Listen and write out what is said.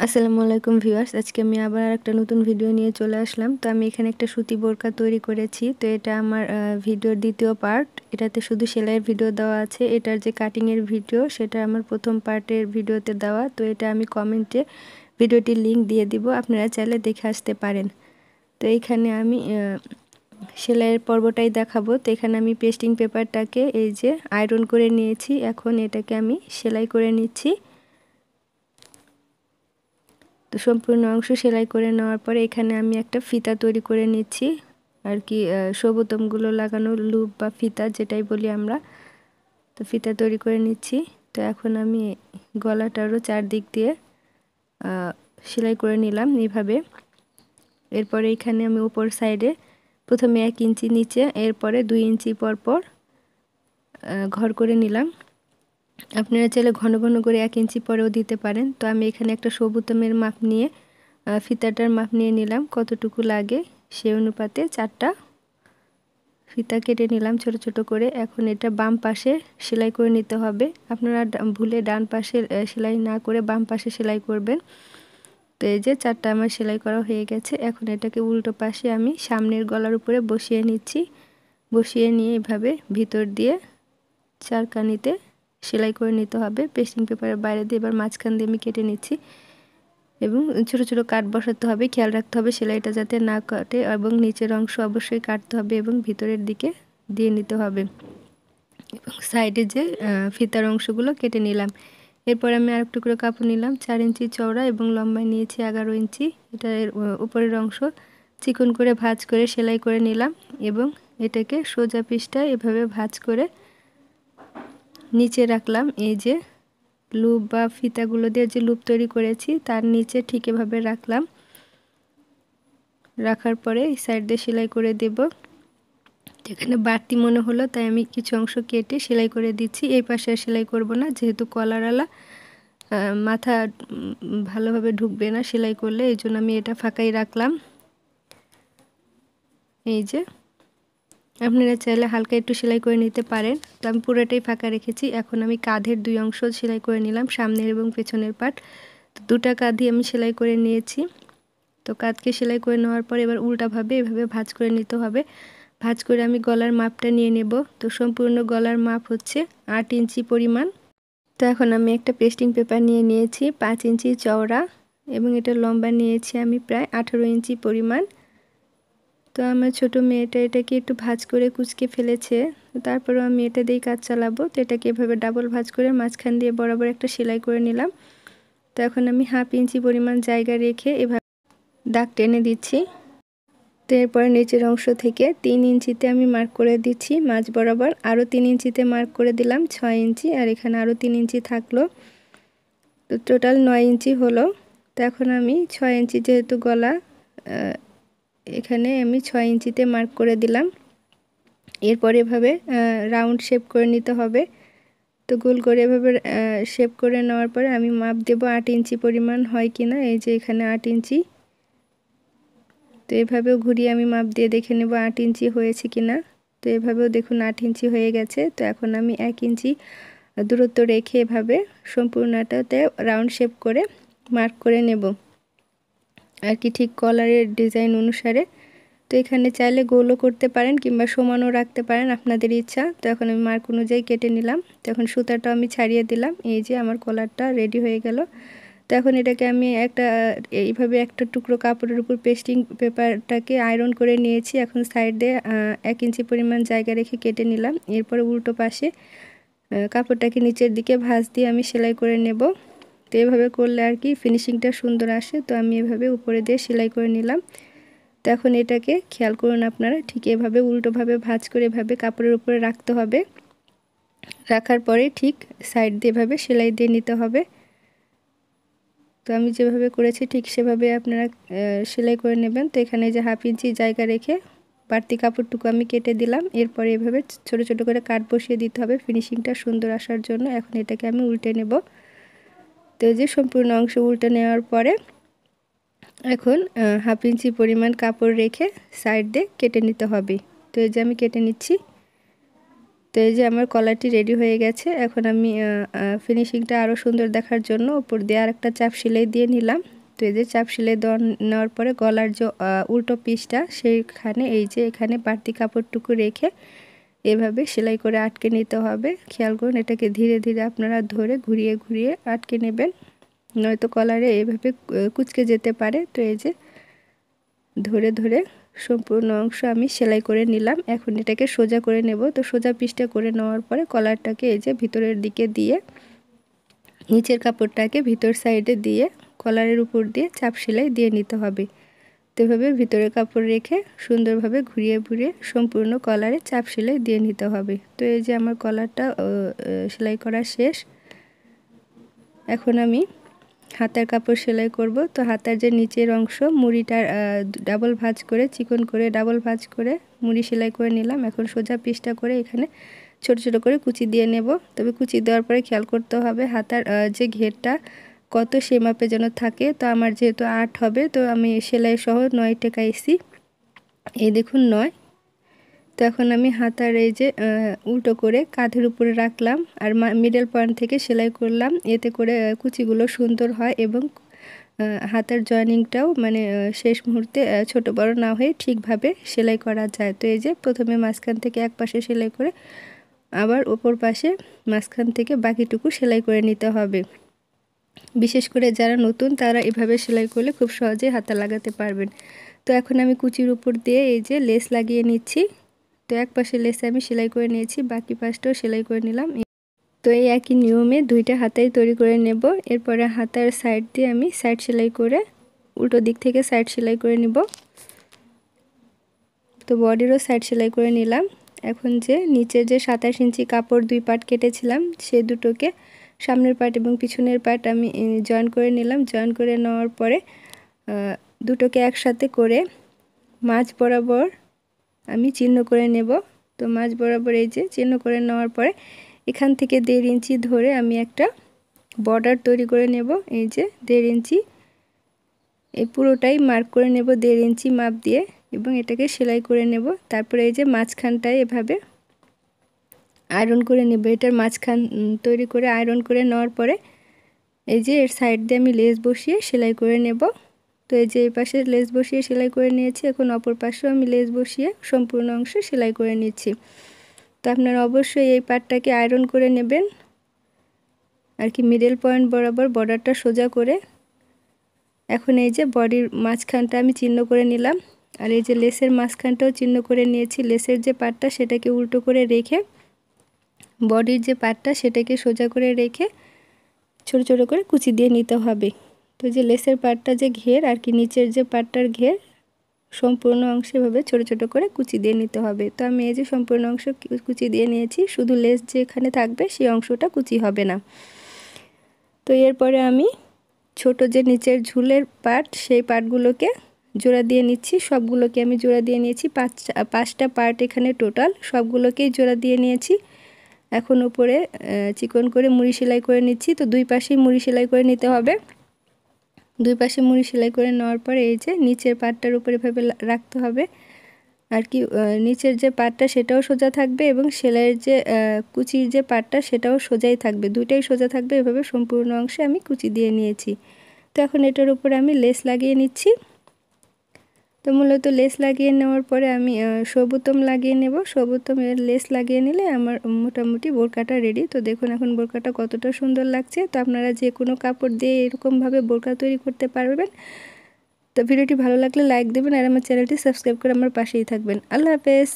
আসসালামু আলাইকুম ভিউয়ার্স, আজকে আমি আবার একটা নতুন ভিডিও নিয়ে চলে আসলাম। তো আমি এখানে একটা সুতি বোরকা তৈরি করেছি। তো এটা আমার ভিডিওর দ্বিতীয় পার্ট। এটাতে শুধু সেলাইয়ের ভিডিও দেওয়া আছে। এটার যে কাটিংয়ের ভিডিও সেটা আমার প্রথম পার্টের ভিডিওতে দেওয়া। তো এটা আমি কমেন্টে ভিডিওটির লিংক দিয়ে দিব, আপনারা চাইলে দেখে আসতে পারেন। তো এইখানে আমি সেলাইয়ের পর্বটাই দেখাবো। তো এখানে আমি পেস্টিং পেপারটাকে এই যে আয়রন করে নিয়েছি। এখন এটাকে আমি সেলাই করে নিচ্ছি। তো সম্পূর্ণ অংশ সেলাই করে নেওয়ার পরে এখানে আমি একটা ফিতা তৈরি করে নিচ্ছি, আর কি সবুতমগুলো লাগানো লুপ বা ফিতা যেটাই বলি আমরা। তো ফিতা তৈরি করে নিচ্ছি। তো এখন আমি গলাটারও চারদিক দিয়ে সেলাই করে নিলাম এইভাবে। এরপরে এখানে আমি উপর সাইডে প্রথমে 1 ইঞ্চি নিচে, এরপরে 2 ইঞ্চি পর পর ঘর করে নিলাম। আপনারা চাইলে ঘন ঘন করে 1 ইঞ্চি পরেও দিতে পারেন। তো আমি এখানে একটা সবুতমের মাপ নিয়ে ফিতাটার মাপ নিয়ে নিলাম, কতটুকু লাগে সেই অনুপাতে 4টা ফিতা কেটে নিলাম ছোট ছোট করে। এখন এটা বাম পাশে সেলাই করে নিতে হবে। আপনারা ভুলে ডান পাশে সেলাই না করে বাম পাশে সেলাই করবেন। তো এই যে 4টা আমার সেলাই করা হয়ে গেছে। এখন এটাকে উল্টো পাশে আমি সামনের গলার উপরে বসিয়ে নিচ্ছি। বসিয়ে নিয়ে এভাবে ভিতর দিয়ে চারকানিতে সেলাই করে নিতে হবে। পেস্টিং পেপারের বাইরে দিয়ে এবার মাঝখান দিয়ে আমি কেটে নিচ্ছি এবং ছোট ছোট কাট বসাতে হবে। খেয়াল রাখতে হবে সেলাইটা যাতে না কাটে এবং নিচের অংশ অবশ্যই কাটতে হবে এবং ভিতরের দিকে দিয়ে নিতে হবে। এবং সাইডে যে ফিতার অংশগুলো কেটে নিলাম। এরপর আমি আরেক টুকরো কাপড় নিলাম 4 ইঞ্চি চওড়া এবং লম্বায় নিয়েছি 11 ইঞ্চি। এটার উপরের অংশ চিকন করে ভাঁজ করে সেলাই করে নিলাম এবং এটাকে সোজা পৃষ্ঠায় এভাবে ভাঁজ করে নিচে রাখলাম। এই যে লুপ বা ফিতাগুলো দিয়ে যে লুপ তৈরি করেছি তার নিচে ঠিক এভাবে রাখলাম। রাখার পরে এই সাইড দিয়ে সেলাই করে দেব। যেখানে বাড়তি মনে হলো তাই আমি কিছু অংশ কেটে সেলাই করে দিচ্ছি। এই পাশে আর সেলাই করব না, যেহেতু কলারওয়ালা মাথা ভালোভাবে ঢুকবে না সেলাই করলে, এই জন্য আমি এটা ফাঁকাই রাখলাম। এই যে আপনারা চাইলে হালকা একটু সেলাই করে নিতে পারেন। তো আমি পুরোটাই ফাঁকা রেখেছি। এখন আমি কাঁধের 2 অংশ সেলাই করে নিলাম, সামনের এবং পেছনের পাট। তো 2টা কাঁধই আমি সেলাই করে নিয়েছি। তো কাঁধকে সেলাই করে নেওয়ার পর এবার উল্টাভাবে এভাবে ভাঁজ করে নিতে হবে। ভাঁজ করে আমি গলার মাপটা নিয়ে নেব। তো সম্পূর্ণ গলার মাপ হচ্ছে 8 ইঞ্চি পরিমাণ। তো এখন আমি একটা পেস্টিং পেপার নিয়ে নিয়েছি 5 ইঞ্চি চওড়া এবং এটা লম্বা নিয়েছি আমি প্রায় 18 ইঞ্চি পরিমাণ। তো আমার ছোট মেয়েটা এটাকে একটু ভাঁজ করে কুঁচকে ফেলেছে, তারপরেও আমি এটা দিয়েই কাজ চালাবো। তো এটাকে এভাবে ডাবল ভাঁজ করে মাঝখান দিয়ে বরাবর একটা সেলাই করে নিলাম। তো এখন আমি 1/2 ইঞ্চি পরিমাণ জায়গা রেখে এভাবে দাগ টেনে দিচ্ছি। তো এরপরে নিচের অংশ থেকে 3 ইঞ্চিতে আমি মার্ক করে দিচ্ছি মাঝ বরাবর, আরও 3 ইঞ্চিতে মার্ক করে দিলাম 6 ইঞ্চি, আর এখানে আরও 3 ইঞ্চি থাকলো। তো টোটাল 9 ইঞ্চি হলো। তো এখন আমি 6 ইঞ্চি যেহেতু গলা, এখানে আমি 6 ইঞ্চিতে মার্ক করে দিলাম। এরপর এভাবে রাউন্ড শেপ করে নিতে হবে। তো গোল করে এভাবে শেপ করে নেওয়ার পরে আমি মাপ দেব 8 ইঞ্চি পরিমাণ হয় কিনা। এই যে এখানে 8 ইঞ্চি। তো এভাবেও ঘুরিয়ে আমি মাপ দিয়ে দেখে নেব 8 ইঞ্চি হয়েছে কিনা। তো এভাবেও দেখুন 8 ইঞ্চি হয়ে গেছে। তো এখন আমি 1 ইঞ্চি দূরত্ব রেখে এভাবে সম্পূর্ণটাতে রাউন্ড শেপ করে মার্ক করে নেব, আর কি ঠিক কলারের ডিজাইন অনুসারে। তো এখানে চাইলে গোলও করতে পারেন কিংবা সমানও রাখতে পারেন, আপনাদের ইচ্ছা। তো এখন আমি মার্ক অনুযায়ী কেটে নিলাম। তো এখন সুতাটা আমি ছাড়িয়ে দিলাম। এই যে আমার কলারটা রেডি হয়ে গেল। তো এখন এটাকে আমি এইভাবে একটা টুকরো কাপড়ের উপর পেস্টিং পেপারটাকে আয়রন করে নিয়েছি। এখন সাইডে 1 ইঞ্চি পরিমাণ জায়গা রেখে কেটে নিলাম। এরপরে উল্টো পাশে কাপড়টাকে নিচের দিকে ভাঁজ দিয়ে আমি সেলাই করে নেব। তো এভাবে করলে আর কি ফিনিশিংটা সুন্দর আসে। তো আমি এভাবে উপরে দিয়ে সেলাই করে নিলাম। তো এখন এটাকে খেয়াল করুন আপনারা, ঠিক এভাবে উল্টোভাবে ভাঁজ করে এভাবে কাপড়ের উপরে রাখতে হবে। রাখার পরে ঠিক সাইড দিয়ে এভাবে সেলাই দিয়ে নিতে হবে। তো আমি যেভাবে করেছি ঠিক সেভাবে আপনারা সেলাই করে নেবেন। তো এখানে যে 1/2 ইঞ্চি জায়গা রেখে বাড়তি কাপড়টুকু আমি কেটে দিলাম। এরপরে এভাবে ছোট ছোট করে কাট বসিয়ে দিতে হবে ফিনিশিংটা সুন্দর আসার জন্য। এখন এটাকে আমি উল্টে নেব। তো এই যে সম্পূর্ণ অংশ উল্টে নেওয়ার পরে এখন 1/2 ইঞ্চি পরিমাণ কাপড় রেখে সাইড দিয়ে কেটে নিতে হবে। তো এই যে আমি কেটে নিচ্ছি। তো এই যে আমার কলারটি রেডি হয়ে গেছে। এখন আমি ফিনিশিংটা আরও সুন্দর দেখার জন্য উপর দিয়ে আরেকটা চাপ সেলাই দিয়ে নিলাম। তো এই যে চাপ সেলাই নেওয়ার পরে গলার যে উল্টো পিসটা সেইখানে এই যে এখানে বাড়তি কাপড়টুকু রেখে এভাবে সেলাই করে আটকে নিতে হবে। খেয়াল করুন, এটাকে ধীরে ধীরে আপনারা ধরে ঘুরিয়ে ঘুরিয়ে আটকে নেবেন, নয়তো কলারে এভাবে কুঁচকে যেতে পারে। তো এই যে ধরে ধরে সম্পূর্ণ অংশ আমি সেলাই করে নিলাম। এখন এটাকে সোজা করে নেব। তো সোজা পিসটা করে নেওয়ার পরে কলারটাকে এই যে ভিতরের দিকে দিয়ে নিচের কাপড়টাকে ভিতর সাইডে দিয়ে কলারের উপর দিয়ে চাপ সেলাই দিয়ে নিতে হবে। তো এভাবে ভিতরের কাপড় রেখে সুন্দরভাবে ঘুরিয়ে ঘুরিয়ে সম্পূর্ণ কলারে চাপ সেলাই দিয়ে নিতে হবে। তো এই যে আমার কলারটা সেলাই করা শেষ। এখন আমি হাতার কাপড় সেলাই করব। তো হাতার যে নিচের অংশ মুড়িটা ডাবল ভাঁজ করে চিকন করে ডাবল ভাঁজ করে মুড়ি সেলাই করে নিলাম। এখন সোজা পিসটা করে এখানে ছোট ছোট করে কুচি দিয়ে নেব। তবে কুচি দেওয়ার পরে খেয়াল করতে হবে হাতার যে ঘেরটা কত সেই মাপে যেন থাকে। তো আমার যেহেতু 8 হবে, তো আমি সেলাই সহ 9 টেকাইছি। এই দেখুন 9। তো এখন আমি হাতার এই যে উল্টো করে কাঁধের উপরে রাখলাম আর মিডল পয়েন্ট থেকে সেলাই করলাম। এতে করে কুচিগুলো সুন্দর হয় এবং হাতার জয়েনিংটাও মানে শেষ মুহূর্তে ছোট বড় না হয়ে ঠিকভাবে সেলাই করা যায়। তো এই যে প্রথমে মাঝখান থেকে এক পাশে সেলাই করে আবার ওপর পাশে মাঝখান থেকে বাকিটুকু সেলাই করে নিতে হবে। বিশেষ করে যারা নতুন তারা এভাবে সেলাই করলে খুব সহজে হাতা লাগাতে পারবেন। তো এখন আমি কুচির উপর দিয়ে এই যে লেস লাগিয়ে নিচ্ছি। তো এক পাশে লেস আমি সেলাই করে নিয়েছি, বাকি পাশটাও সেলাই করে নিলাম। তো এই একই নিয়মে দুইটা হাতাই তৈরি করে নেব। এরপরে হাতার সাইড দিয়ে আমি সাইড সেলাই করে উল্টো দিক থেকে সাইড সেলাই করে নিব। তো বডিরও সাইড সেলাই করে নিলাম। এখন যে নিচের যে 27 ইঞ্চি কাপড় দুই পার্ট কেটেছিলাম সেই দুটোকে সামনের পার্ট এবং পিছনের পার্ট আমি জয়েন করে নিলাম। জয়েন করে নেওয়ার পরে দুটোকে একসাথে করে মাঝ বরাবর আমি চিহ্ন করে নেব। তো মাঝ বরাবর এই যে চিহ্ন করে নেওয়ার পরে এখান থেকে 1.5 ইঞ্চি ধরে আমি একটা বর্ডার তৈরি করে নেব। এই যে 1.5 ইঞ্চি এই পুরোটাই মার্ক করে নেব 1.5 ইঞ্চি মাপ দিয়ে এবং এটাকে সেলাই করে নেব। তারপরে এই যে মাঝখানটায় এভাবে আয়রন করে নেব। এটার মাঝখান তৈরি করে আয়রন করে নেওয়ার পরে এই যে এর সাইড দিয়ে আমি লেস বসিয়ে সেলাই করে নেব। তো এই যে এই পাশে লেস বসিয়ে সেলাই করে নিয়েছি। এখন অপর পাশেও আমি লেস বসিয়ে সম্পূর্ণ অংশ সেলাই করে নিচ্ছি। তো আপনারা অবশ্যই এই পার্টটাকে আয়রন করে নেবেন আর কি মিডল পয়েন্ট বরাবর বর্ডারটা সোজা করে। এখন এই যে বডির মাঝখানটা আমি চিহ্ন করে নিলাম আর এই যে লেসের মাঝখানটাও চিহ্ন করে নিয়েছি। লেসের যে পার্টটা সেটাকে উল্টো করে রেখে বডির যে পার্টটা সেটাকে সোজা করে রেখে ছোট ছোট করে কুচি দিয়ে নিতে হবে। তো যে লেসের পার্টটা যে ঘের আর কি নিচের যে পার্টটার ঘের সম্পূর্ণ অংশে ভাবে ছোট ছোট করে কুচি দিয়ে নিতে হবে। তো আমি এই যে সম্পূর্ণ অংশ কুচি দিয়ে নিয়েছি, শুধু লেস যেখানে থাকবে সেই অংশটা কুচি হবে না। তো এরপরে আমি ছোট যে নিচের ঝুলের পার্ট সেই পার্টগুলোকে জোড়া দিয়ে নিচ্ছি। সবগুলোকে আমি জোড়া দিয়ে নিয়েছি, 5টা পার্ট এখানে টোটাল সবগুলোকেই জোড়া দিয়ে নিয়েছি। এখন উপরে চিকন করে মুড়ি সেলাই করে নিচ্ছি। তো দুই পাশেই মুড়ি সেলাই করে নিতে হবে। দুই পাশে মুড়ি সেলাই করে নেওয়ার পরে এই যে নিচের পার্টটার উপরে এভাবে রাখতে হবে আর কি নিচের যে পার্টটা সেটাও সোজা থাকবে এবং সেলাইয়ের যে কুচির যে পার্টটা সেটাও সোজাই থাকবে, দুইটাই সোজা থাকবে। এভাবে সম্পূর্ণ অংশে আমি কুচি দিয়ে নিয়েছি। তো এখন এটার উপরে আমি লেস লাগিয়ে নিচ্ছি। তো মূলত লেস লাগিয়ে নেওয়ার পরে আমি সবুতম লাগিয়ে নেব। সবুতমের লেস লাগিয়ে নিলে আমার মোটামুটি বোরকাটা রেডি। তো দেখুন এখন বোরকাটা কতটা সুন্দর লাগছে। তো আপনারা যে কোনো কাপড় দিয়ে এরকমভাবে বোরকা তৈরি করতে পারবেন। তো ভিডিওটি ভালো লাগলে লাইক দেবেন আর আমার চ্যানেলটি সাবস্ক্রাইব করে আমার পাশেই থাকবেন। আল্লাহ হাফেজ।